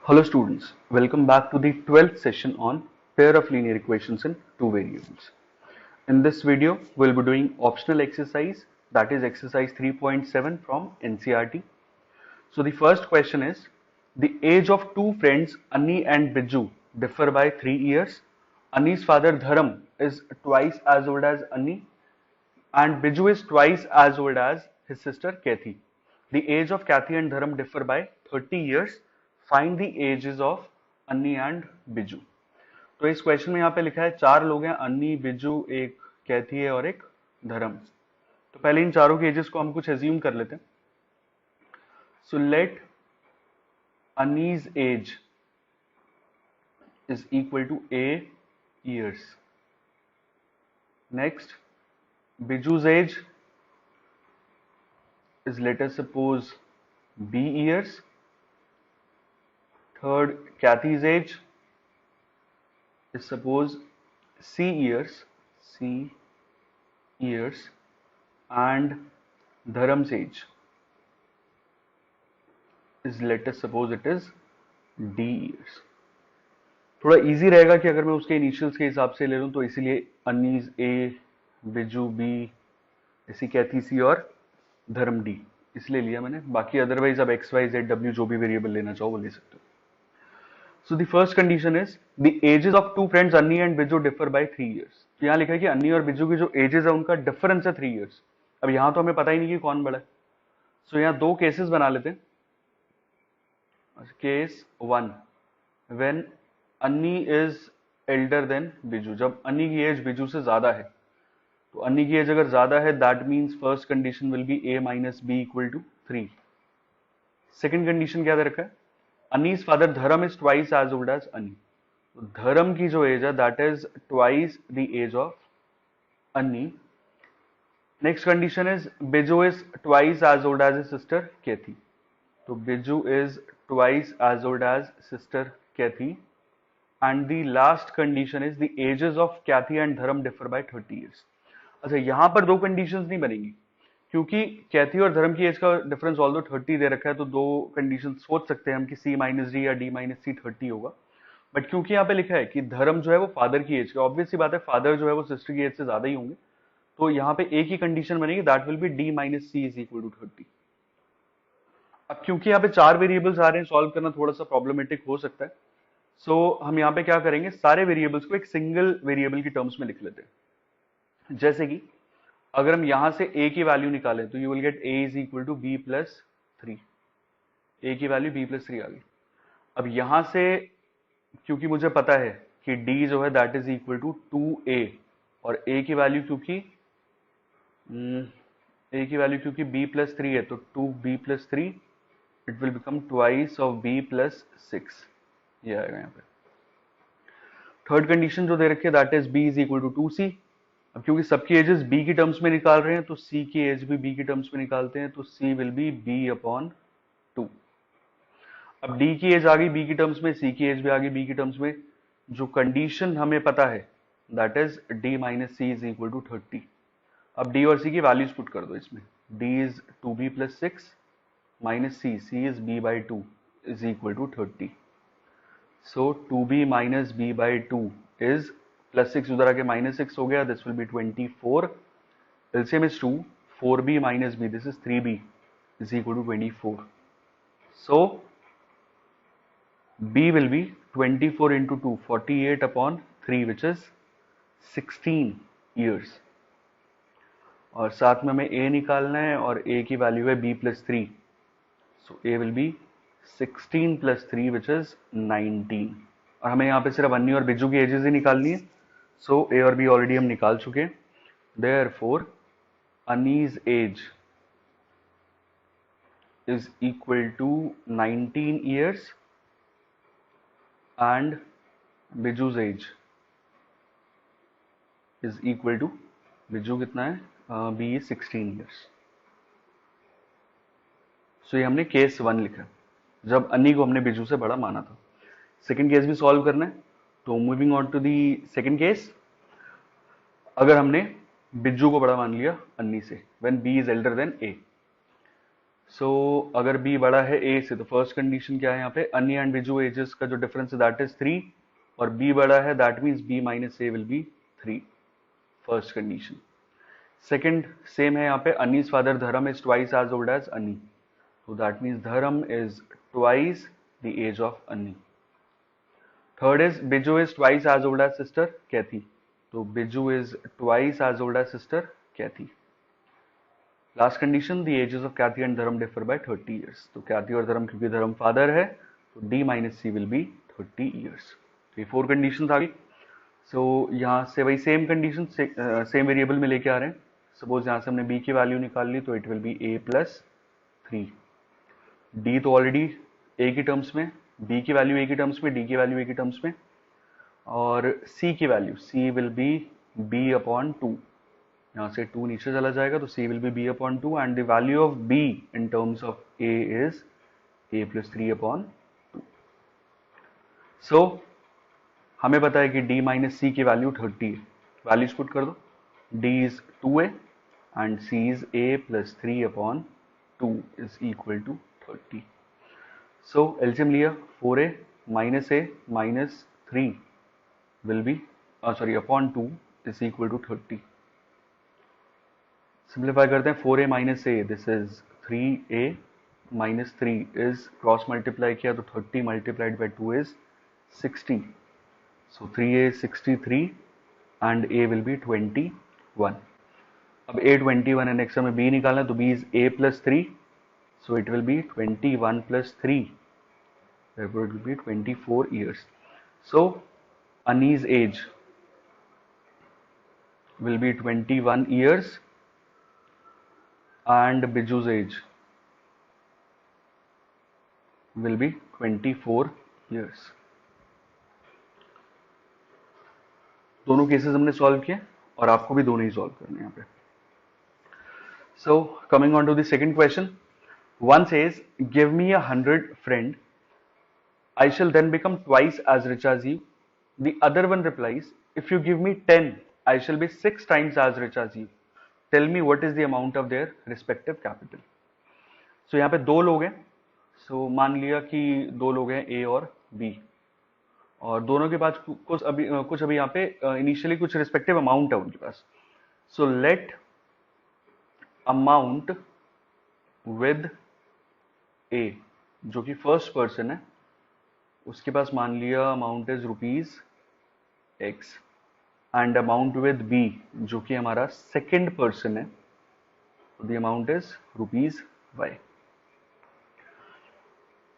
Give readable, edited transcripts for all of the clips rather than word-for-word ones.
Hello students, welcome back to the 12th session on pair of linear equations in two variables. In this video, we'll be doing optional exercise, that is exercise 3.7 from NCERT. So the first question is, the age of two friends Anni and Biju differ by 3 years. Anni's father Dharam is twice as old as Anni and Biju is twice as old as his sister Kathy. The age of Kathy and Dharam differ by 30 years. Find the ages of Anni and Biju. तो इस question में यहाँ पे लिखा है चार लोग हैं, अन्नी, बिजू, एक कैथी है और एक धर्म. तो पहले इन चारों के एजेस को हम कुछ एज्यूम कर लेते हैं. So let Annie's age is equal to A years. Next, Biju's age is, let us suppose, B years. Third, Kathy's age is, suppose, C years, and Dharam's age is, let us suppose, it is D years. थोड़ा easy रहेगा कि अगर मैं उसके initials के हिसाब से ले लूं, तो इसीलिए अन्नीज ए, बिजू बी, ऐसी कैथी सी और धर्म डी इसलिए लिया मैंने. बाकी अदरवाइज अब एक्स वाई जेड डब्ल्यू जो भी वेरिएबल लेना चाहो वो ले सकते हो. So the first condition is the ages of two friends Annie and Biju differ by 3 years. तो यहाँ लिखा है कि अन्नी और बिजू की जो एजेस है उनका डिफरेंस है 3 years. अब यहाँ तो हमें पता ही नहीं कि कौन बड़ा है. सो यहाँ दो केसेस बना लेते हैं. केस 1, व्हेन अन्नी इज एल्डर देन बिजू. जब अन्नी की एज बिजू से ज्यादा है, तो अन्नी की एज अगर ज्यादा है that means first condition will be a minus B equal to 3. Second condition क्या दे रखा है, Annie's father Dharam is twice as old as Annie. तो धर्म की जो एज है that is twice the age of Annie. Next condition is Biju is twice as old as a sister Kathy. तो Biju is twice as old as sister Kathy. And the last condition is the ages of Kathy and Dharam differ by 30 years. अच्छा, यहां पर दो conditions नहीं बनेंगी क्योंकि कैथी और धर्म की एज का डिफरेंस ऑल्दो 30 दे रखा है, तो दो कंडीशन सोच सकते हैं हम कि C माइनस डी या D माइनस सी 30 होगा. बट क्योंकि यहाँ पे लिखा है कि धर्म जो है वो फादर की एज का, ऑब्वियस सी बात है फादर जो है वो सिस्टर की एज से ज्यादा ही होंगे, तो यहाँ पे एक ही कंडीशन बनेगी, that will be D minus C is equal to 30. अब क्योंकि यहाँ पे चार वेरिएबल्स आ रहे हैं, सॉल्व करना थोड़ा सा प्रॉब्लमेटिक हो सकता है. सो हम यहाँ पे क्या करेंगे, सारे वेरिएबल्स को एक सिंगल वेरिएबल की टर्म्स में लिख लेते हैं. जैसे कि अगर हम यहां से a की वैल्यू निकालें तो you will get a is equal to B plus 3. a की वैल्यू b प्लस 3 आ गई. अब यहां से क्योंकि मुझे पता है कि d जो है that is equal to 2a और a की वैल्यू क्योंकि b प्लस 3 है, तो 2b plus 3 it will become twice of b plus 6. ये आएगा यहाँ पे. थर्ड कंडीशन जो दे रखी है that is b is equal to 2c. अब क्योंकि सबकी एजेस b की टर्म्स में निकाल रहे हैं, तो c की एज भी b की टर्म्स में निकालते हैं, तो c will be b upon 2. अब d की एज आ गई b की टर्म्स में, c की एज भी आ गई b की टर्म्स में. जो कंडीशन हमें पता है that is d minus C is equal to 30. अब d और c की वैल्यूज पुट कर दो इसमें. d is 2b plus 6 minus c is b by 2 is equal to 30. So 2b minus b by 2 is plus 6 उधर आके minus 6 हो गया. This will be 24. LCM is 2. 4b minus b, this is 3b is equal to 24. So b will be 24 into 2, 48 upon 3 which is 16 years. और साथ में हमें a निकालना है और a की वैल्यू है b plus 3. So a will be 16 plus 3 which is 19. और हमें यहाँ पे सिर्फ अन्नी और बिजू की एजेस ही निकालनी है. सो ए और बी ऑलरेडी हम निकाल चुके हैं. Therefore Annie's age is equal to 19 years and Biju's age is equal to, Biju कितना है, बी इज 16 years. सो ये हमने केस 1 लिखा जब अन्नी को हमने बिजू से बड़ा माना था. सेकेंड केस भी सॉल्व करना है, तो moving on to the second case. अगर हमने बिज्जू को बड़ा मान लिया अन्नी से, when B is elder then A, so अगर b बड़ा है a से तो फर्स्ट कंडीशन क्या है यहाँ पे, अन्नी एंड बिजू एजेस का जो डिफरेंस है दैट इज 3 और b बड़ा है that means b minus a will be 3, first condition. Second same है यहाँ पे, Annie's father Dharam is twice as old as Annie, so that means Dharam is twice the age of Anni. Third is Biju is twice as old as sister Kathy. So Biju is twice as old as sister Kathy. Last condition, the ages of Kathy and Dharam differ by 30 years. तो Kathy और धर्म क्योंकि धर्म father है तो D minus C will be 30 years. तो ये 4 conditions आ गई। So यहाँ से वही सेम कंडीशन सेम वेरिएबल में लेके आ रहे हैं। सपोज यहाँ से हमने B की वैल्यू निकाल ली तो it will be A plus 3। D तो ऑलरेडी ए की टर्म्स में, बी की वैल्यू ए की टर्म्स में, डी की वैल्यू ए की टर्म्स में, और सी की value C will be B upon 2, यहाँ से 2 नीचे चला जाएगा तो C will be B upon 2 and the value of B in terms of A is A plus 3 upon 2। So हमें पता है कि डी माइनस सी की वैल्यू 30 है, वैल्यूज पुट कर दो, D is 2a and C is a plus 3 upon 2 is equal to 30। So LCM लिया 4a minus a minus 3 will be upon 2 is equal to 30। Simplify करते हैं, 4a minus a this is 3a minus 3 is cross multiply किया तो 30 multiplied by 2 is 60। So 3a is 63 and a will be 21। अब a 21 है, next हमें b निकालना है तो b is a plus 3, so it will be 21 plus 3, therefore it will be 24 years। So Annie's age will be 21 years and Biju's age will be 24 years। दोनों cases हमने solve किए और आपको भी दोनों ही सॉल्व करने हैं यहाँ पे। So coming on to the second question, one says give me 100 friend, I shall then become twice as rich as you। The other one replies, if you give me 10, I shall be 6 times as rich as you। Tell me what is the amount of their respective capital। So यहाँ पे दो लोग हैं, so मान लिया कि दो लोग हैं A और B और दोनों के पास कुछ अभी यहाँ पे इनिशियली कुछ रिस्पेक्टिव अमाउंट है उनके पास। So let amount with A जो कि फर्स्ट पर्सन है उसके पास मान लिया amount is ₹X and amount with B जो कि हमारा सेकंड पर्सन है तो द अमाउंट इज ₹Y।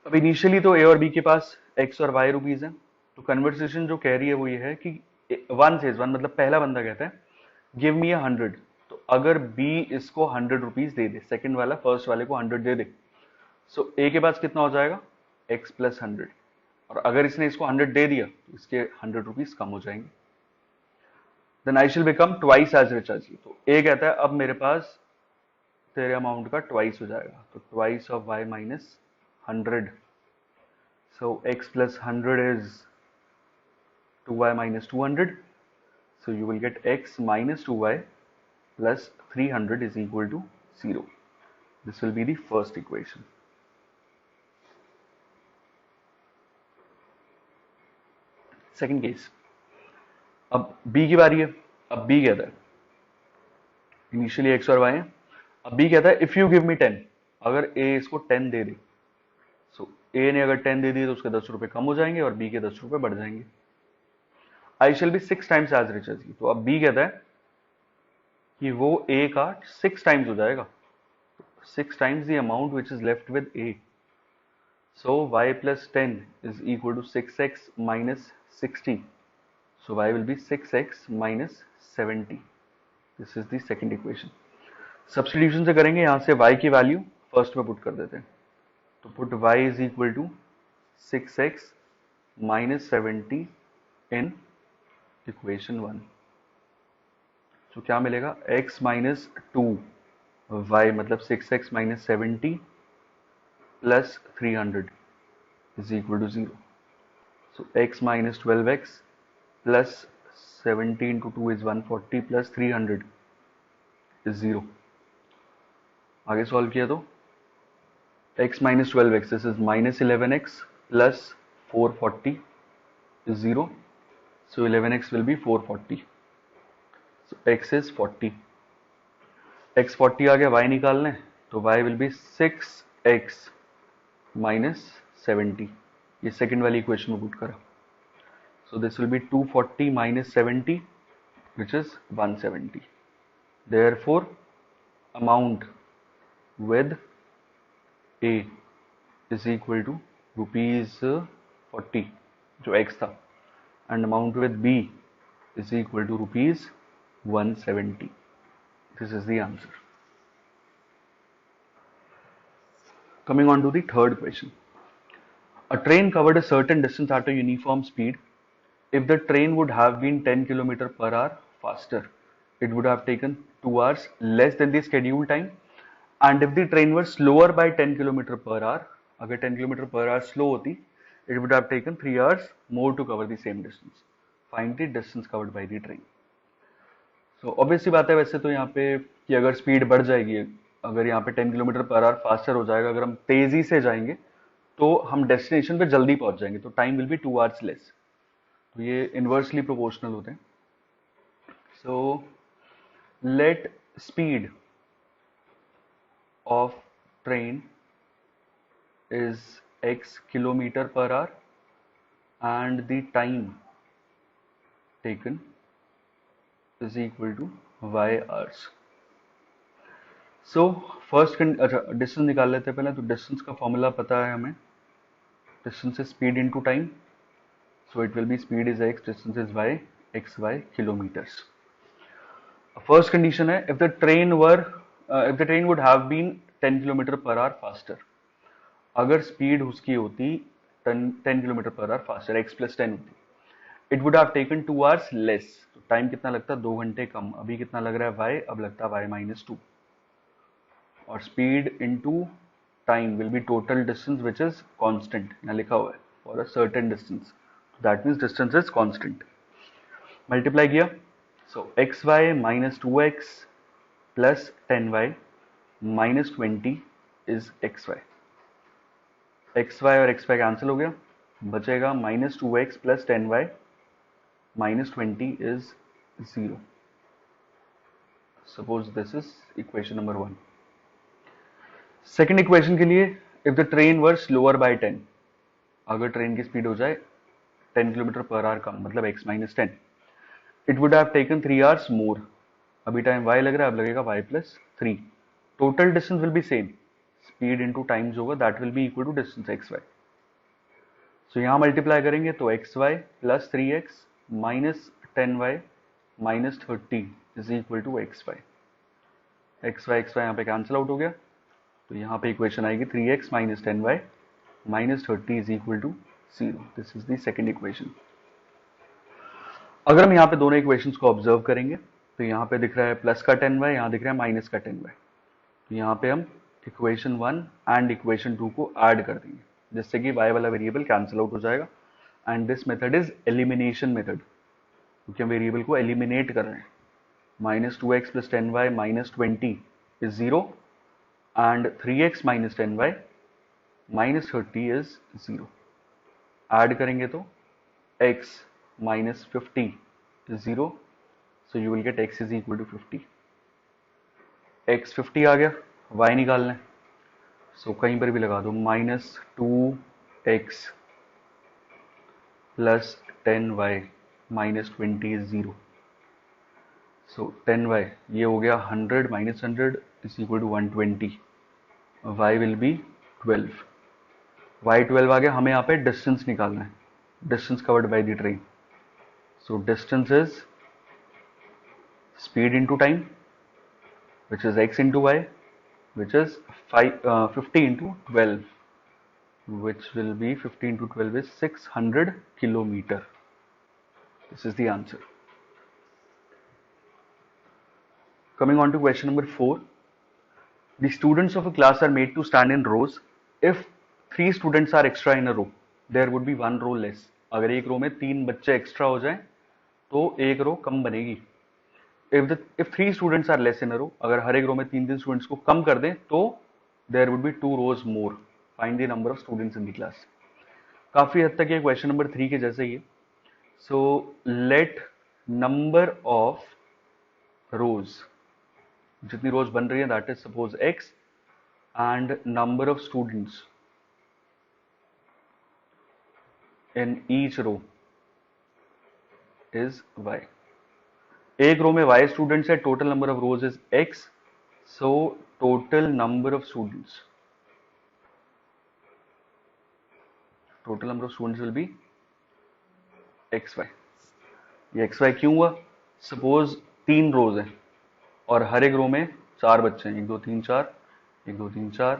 अब इनिशियली तो A और B के पास X और Y रुपीज है, तो कन्वर्सेशन जो कह रही है वो ये है कि वन मतलब पहला बंदा कहता है गिव मी 100, तो अगर B इसको 100 रुपीज दे दे, सेकंड वाला फर्स्ट वाले को 100 दे दे, सो A के पास कितना हो जाएगा X प्लस 100, और अगर इसने इसको 100 दे दिया तो इसके 100 रुपीज कम हो जाएंगे। Then I shall become twice as rich as you, तो A कहता है अब मेरे पास तेरे अमाउंट का ट्वाइस हो जाएगा, तो twice of Y minus 100, so X plus 100 is 2Y minus 200, so you will get X minus 2Y plus 300 is equal to 0। This will be the first equation। Second case, अब B की बारी है। अब B कहता है initially X और Y है, अब B कहता है इफ यू गिव मी 10, अगर A इसको 10 दे दे, सो A ने अगर 10 दे दी तो उसके 10 रुपए कम हो जाएंगे और B के 10 रुपए बढ़ जाएंगे। I shall be 6 times as rich as you, तो अब B कहता है कि वो A का 6 टाइम्स हो जाएगा, 6 times the amount which is left with A, so Y plus 10 is equal to 6x minus 60, so Y will be 6x minus 70। This is the second equation। Substitution से करेंगे, यहां से Y की value first में put कर देते हैं, तो put Y is equal to 6x minus 70 in equation 1। तो क्या मिलेगा x माइनस 2y मतलब 6x minus 70 plus 300 is equal to 0। So x minus 12x plus 70 into 2 is 140 plus 300 is 0। आगे सॉल्व किया तो x minus 12x, this is minus 11x plus 440 is 0. So 11x will be 440. So x is 40. x 40 आ गया, y निकालना है तो y will be 6x minus 70. ये second वाली equation में पुट करा. So this will be 240 minus 70, which is 170. Therefore, amount with A is equal to rupees 40, जो x था, and amount with B is equal to rupees 170. This is the answer. Coming on to the third question. A train covered a certain distance at a uniform speed. If the train would have been 10 km per hour faster, it would have taken 2 hours less than the scheduled time. And if the train were slower by 10 km per hour, अगर 10 km per hour slow होती, it would have taken 3 hours more to cover the same distance. Find the distance covered by the train. So obviously बात है वैसे तो यहाँ पे कि अगर स्पीड बढ़ जाएगी, अगर यहाँ पे 10 km per hour फास्टर हो जाएगा, अगर हम तेजी से जाएंगे तो हम डेस्टिनेशन पे जल्दी पहुंच जाएंगे, तो time will be 2 hours less. तो ये इनवर्सली प्रोपोर्शनल होते हैं. So let speed of train is x kilometer per hour and the time taken is equal to y hours. So first अच्छा डिस्टेंस निकाल लेते हैं पहले. तो डिस्टेंस का फॉर्मूला पता है हमें. Distance is speed into time. So it will be speed is x, distance is y, xy kilometers. First condition है if the train would have been 10 km per hour faster. अगर speed उसकी होती 10 km per hour faster, x plus 10 होती, it would have taken 2 hours less. तो time कितना लगता है? 2 घंटे कम. अभी कितना लग रहा है y? अब लगता है y minus 2. और speed into time will be total distance which is constant. यहाँ लिखा हुआ है for a certain distance, that means distance is constant. Multiply किया, सो xy minus 2x plus 10y minus 20 is xy. xy और xy cancel हो गया, बचेगा minus 2x plus 10y minus 20 is 0. Suppose this is equation number 1. Second equation के लिए if the train were slower by 10, अगर train की speed हो जाए 10 km per hour कम, मतलब x minus 10, it would have taken 3 hours more. अभी time y लग रहा है, अब लगेगा y plus 3. Total distance will be same. Speed into times होगा, that will be equal to distance xy. So यहाँ multiply करेंगे तो xy plus 3x minus 10y minus 30 is equal to xy. xy यहाँ पे कैंसिल आउट हो गया, तो यहाँ पे इक्वेशन आएगी 3x minus 10y minus 30 is equal to 0. This is the second equation. अगर हम यहाँ पे दोनों इक्वेशंस को ऑब्जर्व करेंगे तो यहाँ पे दिख रहा है प्लस का 10y, यहाँ दिख रहा है माइनस का 10y. तो यहाँ पे हम इक्वेशन 1 एंड इक्वेशन 2 को ऐड कर देंगे, जिससे कि y वाला वेरिएबल कैंसिल आउट हो जाएगा. And this method is elimination method, क्योंकि हम वेरिएबल को एलिमिनेट कर रहे हैं. Minus 2x plus 10y minus 20 is 0 and 3x minus 10y minus 30 is 0. Add करेंगे तो x minus 50 is 0. So you will get x is equal to 50. x 50 आ गया, y निकालना है, सो कहीं पर भी लगा दो. Minus 2x plus 10y minus 20 is 0. So 10y ये हो गया 100 minus 100 is equal to 120. y will be 12. y 12 आ गया. हमें यहाँ पे डिस्टेंस निकालना है, distance covered by the train. So distance is speed into time, which is x into y, which is 50 into 12, which will be 50 into 12 is 600 kilometer. This is the answer. Coming on to question number 4. The students of a class are made to stand in rows. If 3 students are extra in a row, there would be 1 row less. अगर एक row में 3 बच्चे extra हो जाएं तो एक रो कम बनेगी. if 3 students are less in a row, अगर हर एक रो में 3 स्टूडेंट्स को कम कर दें तो there would be 2 rows more. Find the number of students in the class. काफी हद तक ये क्वेश्चन नंबर 3 के जैसे ही है। So let number of rows, जितनी रोज बन रही है that is suppose x, and number of students in each row is y। एक रो में y स्टूडेंट्स है, total number of rows is x, so total number of students will be xy। ये xy क्यों हुआ? Suppose 3 रोज हैं और हर एक row में 4 बच्चे हैं, 1 2 3 4, 1 2 3 4,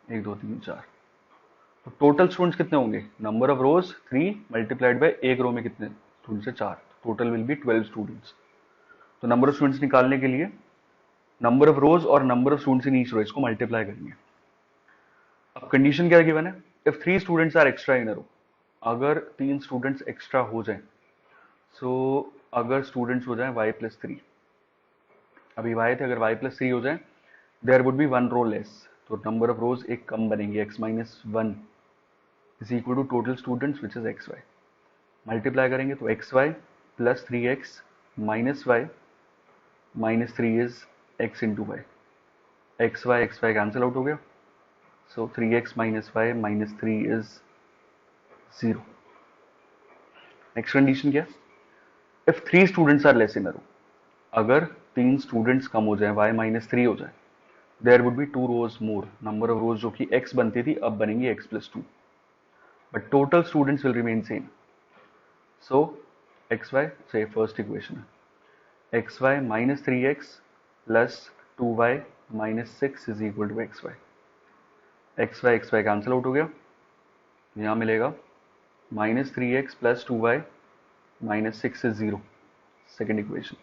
1 2 3 4। तो टोटल स्टूडेंट्स कितने होंगे? Number of rows 3 multiplied by एक रो में कितने स्टूडेंट्स है? 4। Total will be 12 students. तो नंबर ऑफ स्टूडेंट्स निकालने के लिए नंबर ऑफ रोज और number of students in each row इसको मल्टीप्लाई करेंगे। अब कंडीशन क्या गिवन है? If 3 students are extra in a row, अगर 3 स्टूडेंट्स एक्स्ट्रा हो जाए, सो अगर स्टूडेंट्स हो जाए y प्लस 3, अभी y थे, अगर y प्लस 3 हो जाए, there would be 1 row less, तो नंबर ऑफ रोज एक कम बनेंगे, x minus 1 is equal to total students which is xy। Multiply करेंगे तो xy plus 3x minus y minus 3 is x into y. xy cancel out हो गया, so 3x minus y minus 3 is 0। Next condition क्या? If 3 students are less in a row, अगर 3 students कम हो जाए, y minus 3 हो जाए, there would be 2 rows more, number of rows जो कि x बनती थी अब बनेंगी x plus 2, but total students will remain same. So xy से फर्स्ट इक्वेशन है xy minus 3x plus 2y minus 6 is equal to xy। xy cancel out हो गया, यहां मिलेगा minus 3x plus 2y minus 6 is 0। Second equation.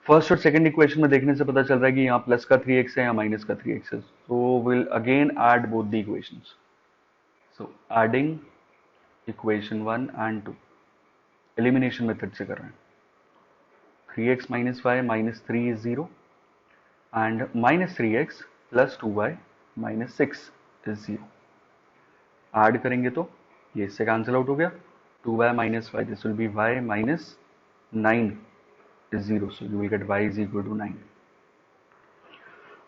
First और second equation में देखने से पता चल रहा है कि यहाँ प्लस का 3x है या माइनस का 3x है, so will again add both the equations. So adding equation 1 and 2 elimination method से कर रहे हैं। 3x minus y minus 3 is 0 and minus 3x plus 2y minus 6 is 0। Add करेंगे तो ये इससे कैंसिल आउट हो गया, 2y minus y, this will be y minus 9 is 0, so you will get y is equal to 9।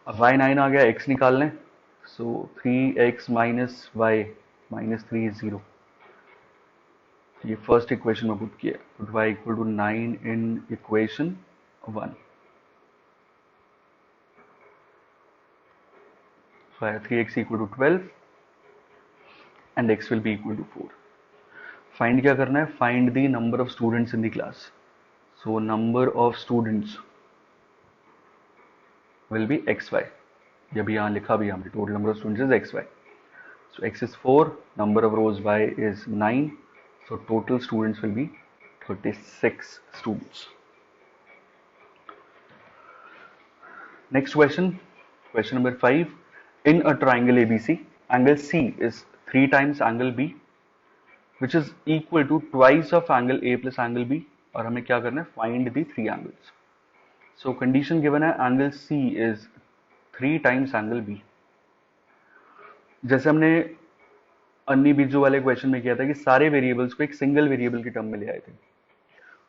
अब y 9 आ गया, x निकाल लें, so 3x minus y minus 3 is 0। ये फर्स्ट इक्वेशन में पुट किया, put y equal to 9 in equation 1। So 3x equal to 12 and x will be equal to 4। Find क्या करना है? Find the number of students in the class. So number of students will be xy, ये भी यहाँ लिखा भी हमने, total number of students is xy। So x is 4, number of rose y is 9, so total students will B 36 students. Next question, question number 5। In a triangle ABC, angle C is 3 times angle B which is equal to twice of angle A plus angle B, और हमें क्या करना है? Find the 3 angles. So condition given है angle C is 3 times angle B। जैसे हमने अन्नी बीजू वाले क्वेश्चन में किया था कि सारे वेरिएबल्स को एक सिंगल वेरिएबल के टर्म में ले आए थे,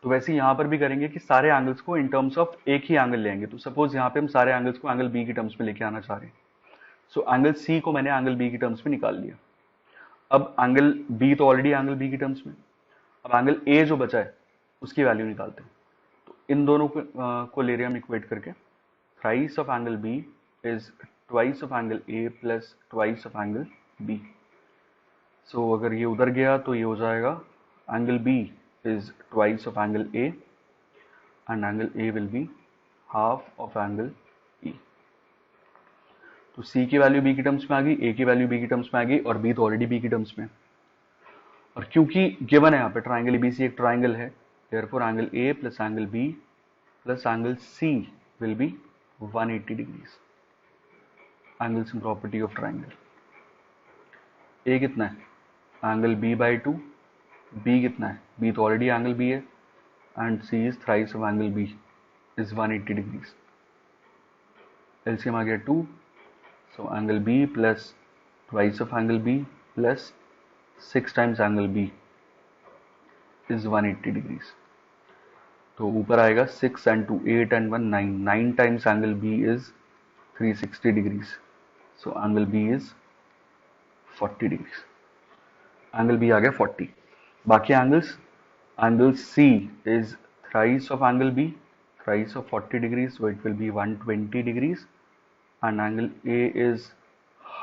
तो वैसे यहां पर भी करेंगे कि सारे एंगल्स को इन टर्म्स ऑफ एक ही एंगल लेंगे। तो सपोज यहाँ पे हम सारे एंगल्स को एंगल B की टर्म्स में लेके आना चाह रहे हैं, सो एंगल C को मैंने एंगल B की टर्म्स में निकाल लिया। अब एंगल B तो ऑलरेडी एंगल B की टर्म्स में, अब एंगल A जो बचा है उसकी वैल्यू निकालते हैं। तो इन दोनों को ले रहे हम इक्वेट करके, thrice of angle B is twice of angle A plus twice of angle B। सो अगर ये उधर गया तो ये हो जाएगा angle B is twice of angle A and angle A will be half of angle E। तो C की वैल्यू B की टर्म्स में आ गई, A की वैल्यू B की टर्म्स में आ गई, और B तो ऑलरेडी B की टर्म्स में। और क्योंकि गिवन है यहाँ पे ट्राइंगल ABC एक ट्राइंगल है, therefore angle A plus angle B plus angle C will be 180 degrees। Angles in property of triangle. A कितना है? Angle B by 2। B कितना है? B तो ऑलरेडी एंगल B है, and C is thrice of angle B is 180 degrees। LCM आ गया 2, so angle B plus twice of angle B plus 6 times angle B is 180 degrees. तो ऊपर आएगा 6 and 2 8 and 1 9, 9 times angle B is 360 degrees. So angle B is 40 degrees. Angle B आ गया 40. बाकी angles, angle C is thrice of angle B, thrice of 40 degrees, so it will be 120 degrees. And angle A is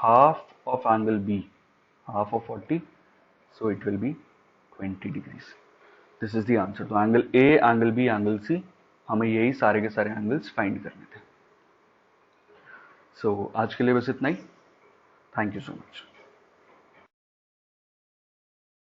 half of angle B, half of 40, so it will be 20 degrees. This is the answer. तो angle A, angle B, angle C, हमें यही सारे के सारे angles find करने थे. So आज के लिए बस इतना ही. Thank you so much.